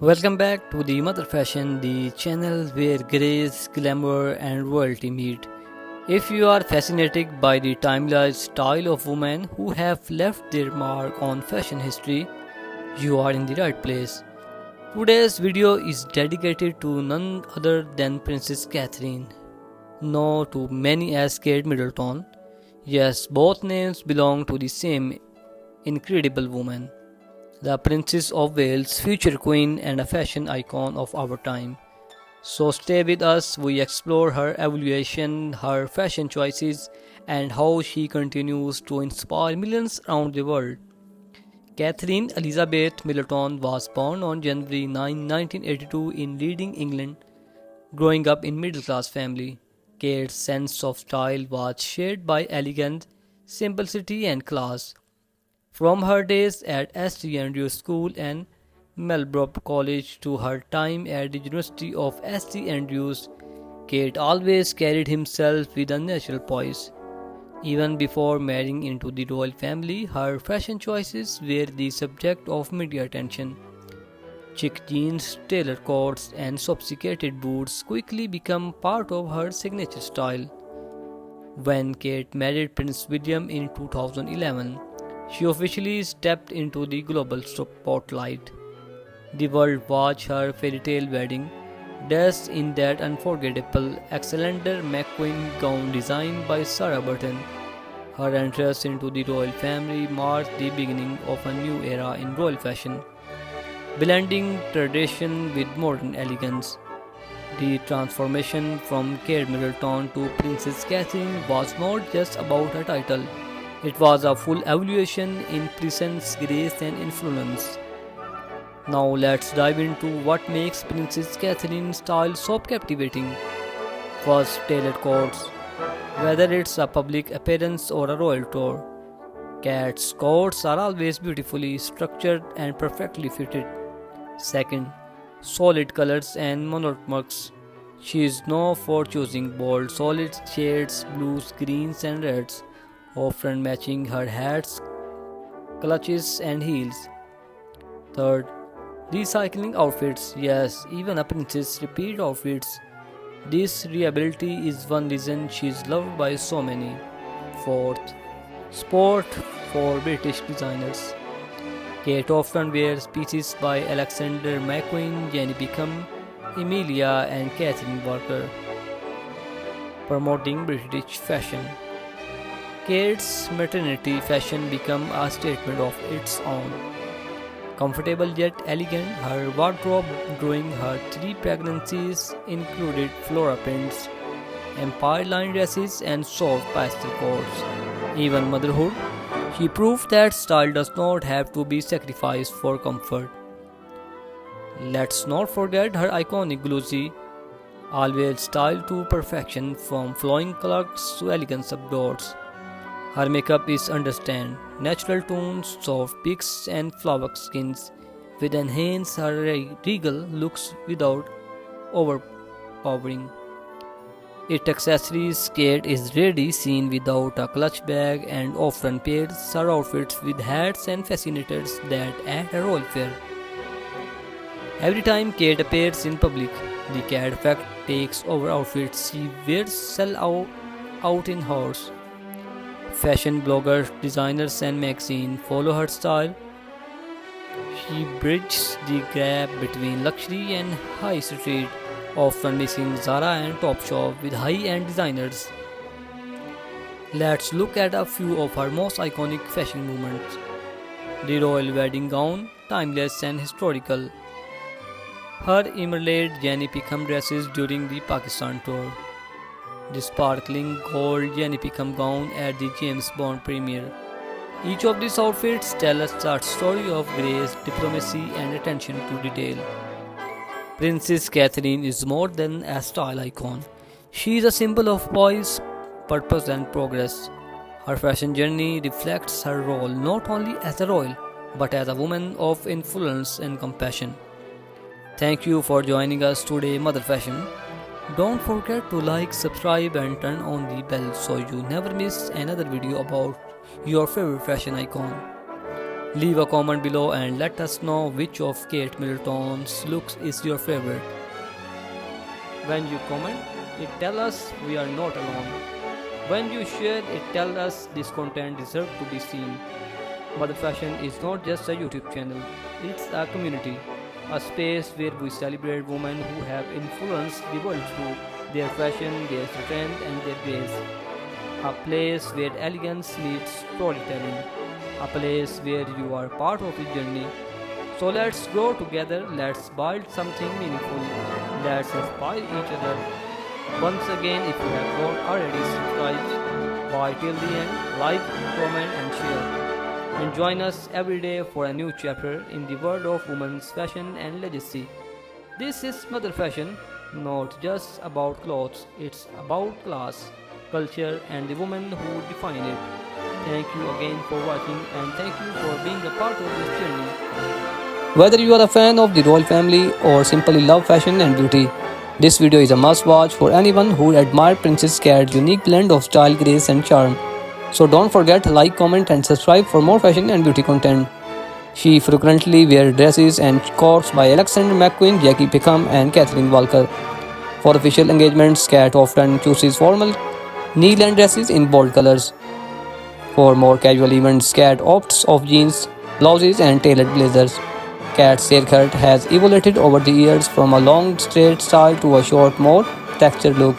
Welcome back to the Mother Fashion, the channel where grace, glamour, and royalty meet. If you are fascinated by the timeless style of women who have left their mark on fashion history, you are in the right place. Today's video is dedicated to none other than Princess Catherine, known to many as Kate Middleton. Yes, both names belong to the same incredible woman, the Princess of Wales, future queen and a fashion icon of our time. So stay with us, we explore her evolution, her fashion choices, and how she continues to inspire millions around the world. Catherine Elizabeth Middleton was born on January 9, 1982 in Reading, England. Growing up in middle-class family, Kate's sense of style was shaped by elegance, simplicity and class. From her days at St Andrews School and Melbourne College to her time at the University of St Andrews, Kate always carried himself with a natural poise. Even before marrying into the royal family, her fashion choices were the subject of media attention. Chic jeans, tailored coats, and sophisticated boots quickly became part of her signature style. When Kate married Prince William in 2011, she officially stepped into the global spotlight. The world watched her fairy tale wedding, dressed in that unforgettable Alexander McQueen gown designed by Sarah Burton. Her entrance into the royal family marked the beginning of a new era in royal fashion, blending tradition with modern elegance. The transformation from Kate Middleton to Princess Catherine was not just about a title, it was a full evolution in presence, grace, and influence. Now let's dive into what makes Princess Catherine's style so captivating. First, tailored coats. Whether it's a public appearance or a royal tour, Kate's coats are always beautifully structured and perfectly fitted. Second, solid colors and monochromes. She is known for choosing bold, solid shades, blues, greens, and reds, often matching her hats, clutches, and heels. Third, recycling outfits. Yes, even a princess repeat outfits. This reliability is one reason she is loved by so many. Fourth, sport for British designers. Kate often wears pieces by Alexander McQueen, Jenny Beckham, Emilia, and Catherine Walker, promoting British fashion. Kate's maternity fashion became a statement of its own. Comfortable yet elegant, her wardrobe during her three pregnancies included floral prints, empire-lined dresses, and soft pastel coats. Even motherhood, she proved that style does not have to be sacrificed for comfort. Let's not forget her iconic glossy, always styled to perfection from flowing colors to elegant subdoors. Her makeup is understand natural tones, soft peaks, and flower skins, which enhance her regal looks without overpowering. Its accessories kit is rarely seen without a clutch bag and often pairs her outfits with hats and fascinators that add a royal flair. Every time Kate appears in public, the cat effect takes over outfits she wears sell out in hours. Fashion bloggers, designers, and magazines follow her style. She bridges the gap between luxury and high street, often mixing Zara and Topshop with high-end designers. Let's look at a few of her most iconic fashion moments. The royal wedding gown, timeless and historical. Her emerald Jenny Pickham dresses during the Pakistan tour. The sparkling gold Jenny Pickham gown at the James Bond premiere. Each of these outfits tell us a story of grace, diplomacy, and attention to detail. Princess Catherine is more than a style icon. She is a symbol of poise, purpose, and progress. Her fashion journey reflects her role not only as a royal, but as a woman of influence and compassion. Thank you for joining us today, Mother Fashion. Don't forget to like, subscribe, and turn on the bell so you never miss another video about your favorite fashion icon. Leave a comment below and let us know which of Kate Middleton's looks is your favorite. When you comment, it tells us we are not alone. When you share, it tells us this content deserves to be seen. Mother Fashion is not just a YouTube channel, it's a community, a space where we celebrate women who have influenced the world through their fashion, their strength, and their grace. A place where elegance meets storytelling, a place where you are part of the journey. So let's grow together, let's build something meaningful, let's inspire each other. Once again, if you have not already subscribed, bye till the end, like, comment, and share. And join us every day for a new chapter in the world of women's fashion and legacy. This is Mother Fashion, not just about clothes, it's about class, culture, and the women who define it. Thank you again for watching and thank you for being a part of this journey. Whether you are a fan of the royal family or simply love fashion and beauty, this video is a must watch for anyone who admires Princess Cat's unique blend of style, grace, and charm. So don't forget to like, comment, and subscribe for more fashion and beauty content. She frequently wears dresses and coats by Alexander McQueen, Jackie Pickham, and Kathleen Walker. For official engagements, Cat often chooses formal knee-length dresses in bold colors. For more casual events, Cat opts of jeans, blouses, and tailored blazers. Cat's haircut has evolved over the years from a long straight style to a short, more textured look.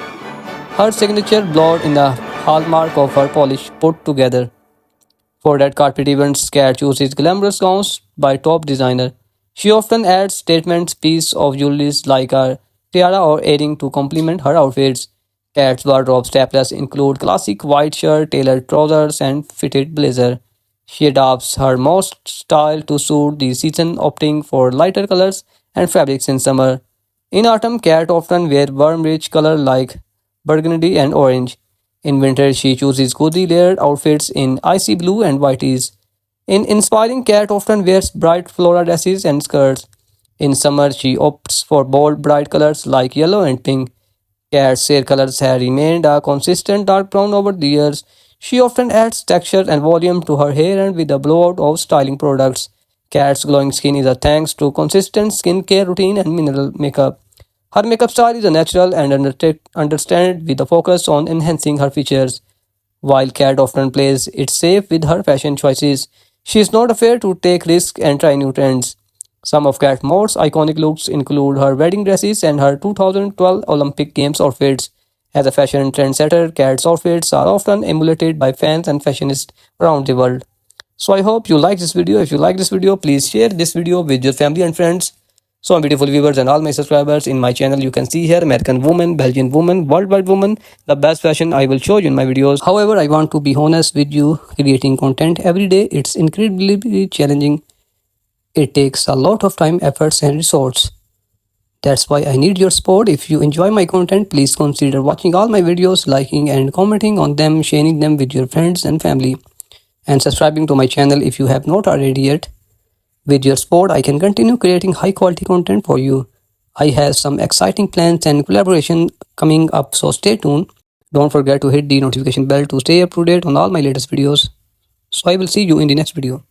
Her signature blonde is the hallmark of her polish put together. For red carpet events, Cat chooses glamorous gowns by top designer. She often adds statement piece of jewelry like a tiara or earring to complement her outfits. Cat's wardrobe staples include classic white shirt, tailored trousers, and fitted blazer. She adapts her most style to suit the season, opting for lighter colors and fabrics in summer. In autumn, Cat often wears warm, rich colors like burgundy and orange. In winter, she chooses cozy layered outfits in icy blue and whiteys. In inspiring, Cat often wears bright floral dresses and skirts. In summer, she opts for bold, bright colors like yellow and pink. Cat's hair colors have remained a consistent dark brown over the years. She often adds texture and volume to her hair and with a blowout of styling products. Cat's glowing skin is a thanks to consistent skincare routine and mineral makeup. Her makeup style is a natural and understated with a focus on enhancing her features. While Cat often plays it safe with her fashion choices, she is not afraid to take risks and try new trends. Some of Cat's most iconic looks include her wedding dresses and her 2012 Olympic Games outfits. As a fashion trendsetter, Cat's outfits are often emulated by fans and fashionists around the world. So I hope you like this video. If you like this video, please share this video with your family and friends. So beautiful viewers and all my subscribers in my channel, you can see here American woman, Belgian woman, worldwide woman, the best fashion I will show you in my videos. However, I want to be honest with you, creating content every day, it's incredibly challenging. It takes a lot of time, efforts and resources. That's why I need your support. If you enjoy my content, please consider watching all my videos, liking and commenting on them, sharing them with your friends and family, and subscribing to my channel if you have not already yet. With your support, I can continue creating high quality content for you. I have some exciting plans and collaboration coming up, so stay tuned. Don't forget to hit the notification bell to stay up to date on all my latest videos. So I will see you in the next video.